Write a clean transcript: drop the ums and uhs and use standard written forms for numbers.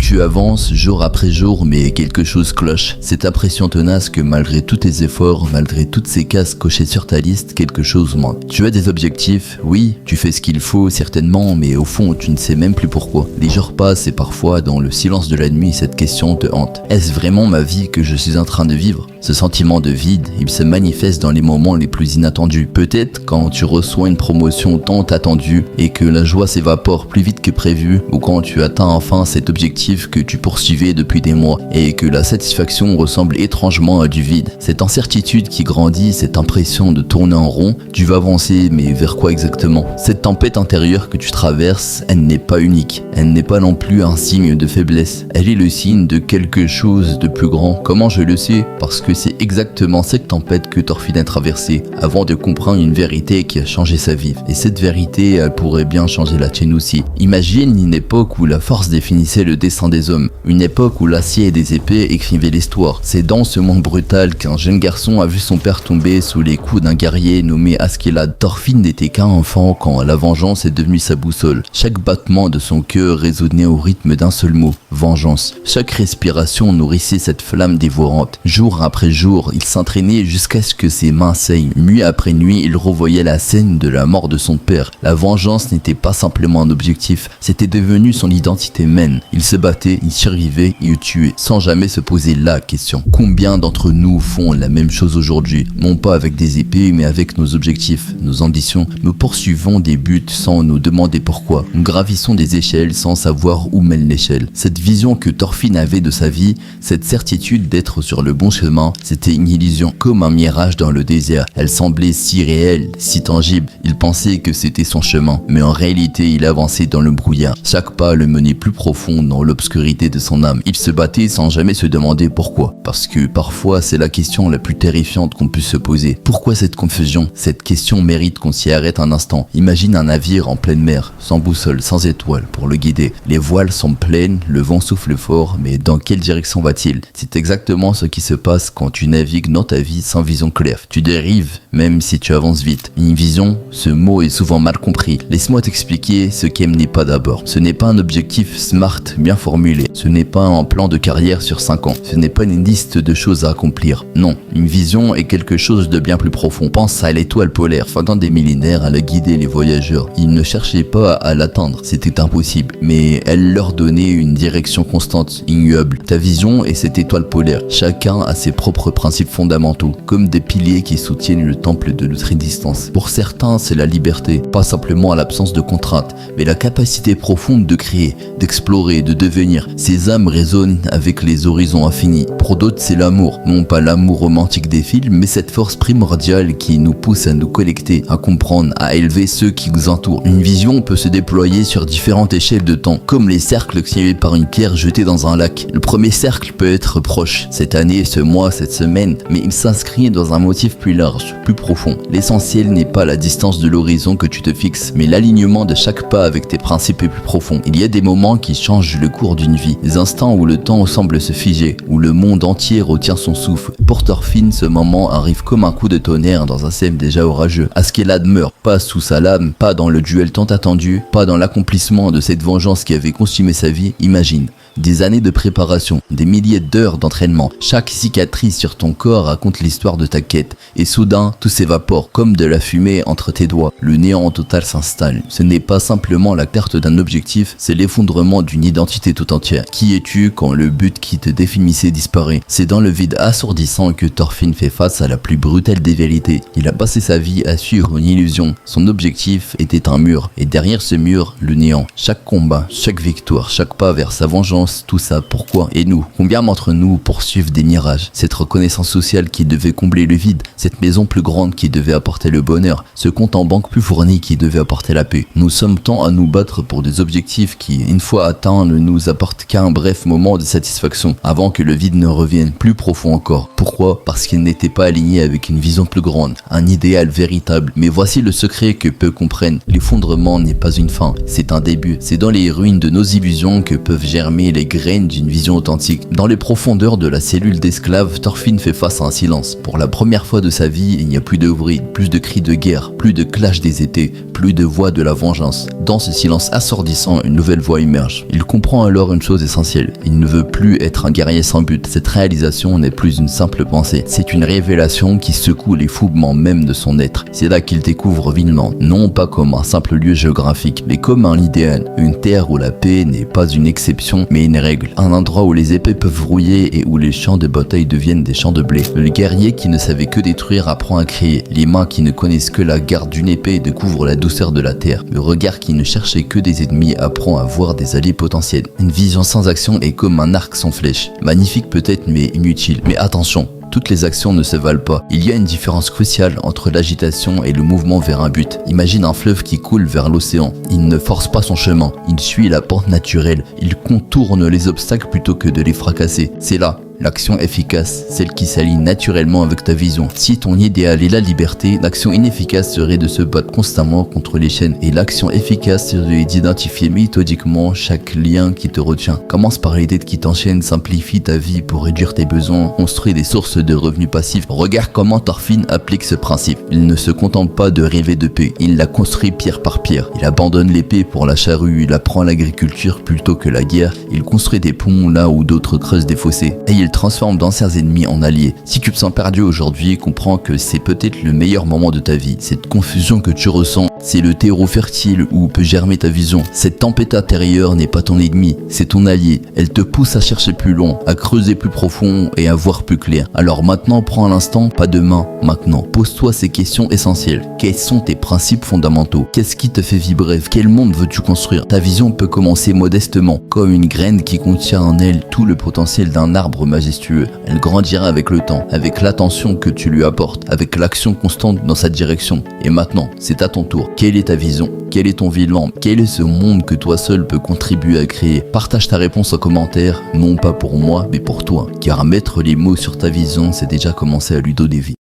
Tu avances jour après jour, mais quelque chose cloche. Cette impression tenace que malgré tous tes efforts, malgré toutes ces cases cochées sur ta liste, quelque chose manque. Tu as des objectifs, oui, tu fais ce qu'il faut certainement, mais au fond tu ne sais même plus pourquoi. Les jours passent et parfois dans le silence de la nuit, cette question te hante. Est-ce vraiment ma vie que je suis en train de vivre? Ce sentiment de vide, il se manifeste dans les moments les plus inattendus. Peut-être quand tu reçois une promotion tant attendue et que la joie s'évapore plus vite que prévu, ou quand tu atteins enfin cet objectif que tu poursuivais depuis des mois et que la satisfaction ressemble étrangement à du vide. Cette incertitude qui grandit, cette impression de tourner en rond, tu vas avancer, mais vers quoi exactement? Cette tempête intérieure que tu traverses, elle n'est pas unique. Elle n'est pas non plus un signe de faiblesse. Elle est le signe de quelque chose de plus grand. Comment je le sais? Parce que c'est exactement cette tempête que Thorfinn a traversée avant de comprendre une vérité qui a changé sa vie. Et cette vérité, elle pourrait bien changer la tienne aussi. Imagine une époque où la force définissait le destin des hommes. Une époque où l'acier et des épées écrivaient l'histoire. C'est dans ce monde brutal qu'un jeune garçon a vu son père tomber sous les coups d'un guerrier nommé Askeladd. Thorfinn n'était qu'un enfant quand la vengeance est devenue sa boussole. Chaque battement de son cœur résonnait au rythme d'un seul mot, vengeance. Chaque respiration nourrissait cette flamme dévorante. Jour après jour, il s'entraînait jusqu'à ce que ses mains saignent. Nuit après nuit, il revoyait la scène de la mort de son père. La vengeance n'était pas simplement un objectif, c'était devenu son identité même. Il se battait, il survivait, il tuait, sans jamais se poser la question. Combien d'entre nous font la même chose aujourd'hui? Non pas avec des épées, mais avec nos objectifs, nos ambitions. Nous poursuivons des buts sans nous demander pourquoi. Nous gravissons des échelles sans savoir où mène l'échelle. Cette vision que Thorfinn avait de sa vie, cette certitude d'être sur le bon chemin, c'était une illusion, comme un mirage dans le désert. Elle semblait si réelle, si tangible. Il pensait que c'était son chemin, mais en réalité, il avançait dans le brouillard. Chaque pas le menait plus profond dans l'obscurité de son âme. Il se battait sans jamais se demander pourquoi. Parce que parfois, c'est la question la plus terrifiante qu'on puisse se poser. Pourquoi cette confusion? Cette question mérite qu'on s'y arrête un instant. Imagine un navire en pleine mer, sans boussole, sans étoile pour le guider. Les voiles sont pleines, le vent souffle fort, mais dans quelle direction va-t-il? C'est exactement ce qui se passe quand tu navigues dans ta vie sans vision claire. Tu dérives, même si tu avances vite. Une vision, ce mot est souvent mal compris. Laisse-moi t'expliquer ce qu'elle n'est pas d'abord. Ce n'est pas un objectif smart bien formulé. Ce n'est pas un plan de carrière sur 5 ans. Ce n'est pas une liste de choses à accomplir. Non, une vision est quelque chose de bien plus profond. Pense à l'étoile polaire. Pendant des millénaires, elle a guidé les voyageurs. Ils ne cherchaient pas à l'atteindre. C'était impossible. Mais elle leur donnait une direction constante, immuable. Ta vision est cette étoile polaire. Chacun a ses propres principes fondamentaux, comme des piliers qui soutiennent le temple de notre existence. Pour certains, c'est la liberté, pas simplement l'absence de contraintes, mais la capacité profonde de créer, d'explorer, de devenir. Ces âmes résonnent avec les horizons infinis. Pour d'autres, c'est l'amour, non pas l'amour romantique des films, mais cette force primordiale qui nous pousse à nous collecter, à comprendre, à élever ceux qui nous entourent. Une vision peut se déployer sur différentes échelles de temps, comme les cercles créés par une pierre jetée dans un lac. Le premier cercle peut être proche, cette année, ce mois, cette semaine, mais il s'inscrit dans un motif plus large, plus profond. L'essentiel n'est pas la distance de l'horizon que tu te fixes, mais l'alignement de chaque pas avec tes principes plus profonds. Il y a des moments qui changent le cours d'une vie, des instants où le temps semble se figer, où le monde entier retient son souffle. Pour Thorfinn, ce moment arrive comme un coup de tonnerre dans un ciel déjà orageux. Askeladd meurt, pas sous sa lame, pas dans le duel tant attendu, pas dans l'accomplissement de cette vengeance qui avait consumé sa vie. Imagine, des années de préparation, des milliers d'heures d'entraînement. Chaque cicatrice sur ton corps raconte l'histoire de ta quête. Et soudain, tout s'évapore comme de la fumée entre tes doigts. Le néant total s'installe. Ce n'est pas simplement la perte d'un objectif, c'est l'effondrement d'une identité tout entière. Qui es-tu quand le but qui te définissait disparaît? C'est dans le vide assourdissant que Thorfinn fait face à la plus brutale des vérités. Il a passé sa vie à suivre une illusion. Son objectif était un mur. Et derrière ce mur, le néant. Chaque combat, chaque victoire, chaque pas vers sa vengeance, tout ça, pourquoi? Et nous, combien d'entre nous poursuivent des mirages? Cette reconnaissance sociale qui devait combler le vide, cette maison plus grande qui devait apporter le bonheur, ce compte en banque plus fourni qui devait apporter la paix. Nous sommes tant à nous battre pour des objectifs qui, une fois atteints, ne nous apportent qu'un bref moment de satisfaction, avant que le vide ne revienne plus profond encore. Pourquoi? Parce qu'il n'était pas aligné avec une vision plus grande, un idéal véritable. Mais voici le secret que peu comprennent. L'effondrement n'est pas une fin, c'est un début. C'est dans les ruines de nos illusions que peuvent germer les graines d'une vision authentique. Dans les profondeurs de la cellule d'esclave, Thorfinn fait face à un silence. Pour la première fois de sa vie, il n'y a plus de bruit, plus de cris de guerre, plus de clash des étés, plus de voix de la vengeance. Dans ce silence assourdissant, une nouvelle voix émerge. Il comprend alors une chose essentielle. Il ne veut plus être un guerrier sans but. Cette réalisation n'est plus une simple pensée. C'est une révélation qui secoue les fondements même de son être. C'est là qu'il découvre Vinland, non pas comme un simple lieu géographique, mais comme un idéal. Une terre où la paix n'est pas une exception, mais une règle. Un endroit où les épées peuvent rouiller et où les champs de bataille deviennent des champs de blé. Le guerrier qui ne savait que détruire apprend à créer. Les mains qui ne connaissent que la garde d'une épée découvrent la douceur de la terre. Le regard qui ne cherchait que des ennemis apprend à voir des alliés potentiels. Une vision sans action est comme un arc sans flèche. Magnifique peut-être, mais inutile. Mais attention, toutes les actions ne se valent pas. Il y a une différence cruciale entre l'agitation et le mouvement vers un but. Imagine un fleuve qui coule vers l'océan. Il ne force pas son chemin, il suit la pente naturelle. Il contourne les obstacles plutôt que de les fracasser. C'est là l'action efficace, celle qui s'aligne naturellement avec ta vision. Si ton idéal est la liberté, l'action inefficace serait de se battre constamment contre les chaînes. Et l'action efficace serait d'identifier méthodiquement chaque lien qui te retient. Commence par les dettes qui t'enchaînent, simplifie ta vie pour réduire tes besoins, construis des sources de revenus passifs. Regarde comment Thorfinn applique ce principe. Il ne se contente pas de rêver de paix, il la construit pierre par pierre. Il abandonne l'épée pour la charrue, il apprend l'agriculture plutôt que la guerre, il construit des ponts là où d'autres creusent des fossés. Et il transforme d'anciens ennemis en alliés. Si tu te sens perdu aujourd'hui, comprends que c'est peut-être le meilleur moment de ta vie. Cette confusion que tu ressens, c'est le terreau fertile où peut germer ta vision. Cette tempête intérieure n'est pas ton ennemi, c'est ton allié. Elle te pousse à chercher plus loin, à creuser plus profond et à voir plus clair. Alors maintenant, prends l'instant, pas demain, maintenant. Pose-toi ces questions essentielles. Quels sont tes principes fondamentaux? Qu'est-ce qui te fait vibrer? Quel monde veux-tu construire? Ta vision peut commencer modestement, comme une graine qui contient en elle tout le potentiel d'un arbre majestueux. Elle grandira avec le temps, avec l'attention que tu lui apportes, avec l'action constante dans sa direction. Et maintenant, c'est à ton tour. Quelle est ta vision? Quel est ton Vinland? Quel est ce monde que toi seul peux contribuer à créer? Partage ta réponse en commentaire, non pas pour moi, mais pour toi. Car mettre les mots sur ta vision, c'est déjà commencer à lui donner vie.